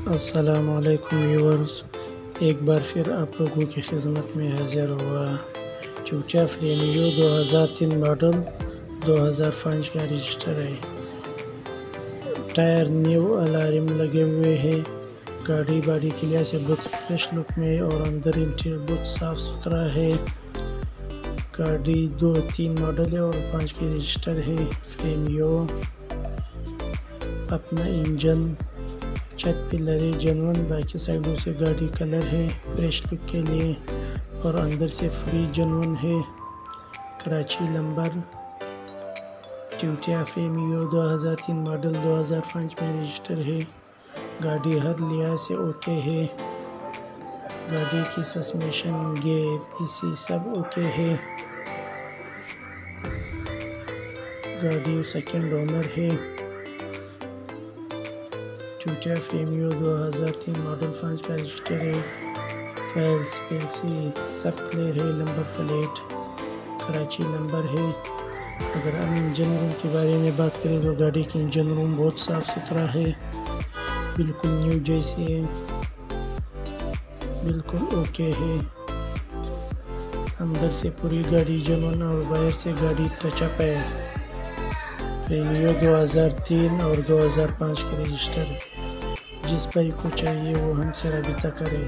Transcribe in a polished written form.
السلام علیکم ویورز، ایک بار پھر آپ لوگوں کی خدمت میں حاضر ہوا۔ چوچا فریمیو 2003 ماڈل 2005 کا رجسٹر ہے۔ ٹائر نیو الارم لگے ہوئے ہیں۔ گاڑی باڈی کے لحاظ سے بہت فریش لک میں اور اندر انٹیریئر بہت صاف ستھرا ہے۔ گاڑی 2003 ماڈل ہے اور 5 کی رجسٹر ہے۔ فریمیو اپنا انجن چھت پلر ہے جنون، باقی سائڈوں سے گاڑی کلر ہے فریش لک کے لیے اور اندر سے فری جنون ہے۔ کراچی نمبر ٹویوٹا فریمیو 2003 ماڈل 2005 میں رجسٹر ہے۔ گاڑی ہر لحاظ سے اوکے ہے۔ گاڑی کی سسپینشن، گیئر، اسی سب اوکے ہے۔ گاڑی سیکنڈ اونر ہے۔ ٹویوٹا فریمیو 2003 ماڈل 5 کا رجسٹر ہے۔ فائلز پیلسی سب کلیئر ہے۔ نمبر پلیٹ کراچی نمبر ہے۔ اگر ہم انجن روم کے بارے میں بات کریں تو گاڑی کی انجن روم بہت صاف ستھرا ہے، بالکل نیو جیسی ہے، بالکل اوکے ہے۔ اندر سے پوری گاڑی جنون اور باہر سے گاڑی ٹچ اپ ہے۔ فریمیو 2003 اور 2005 کے رجسٹر، جس بھائی کو چاہیے وہ ہم سے رابطہ کرے۔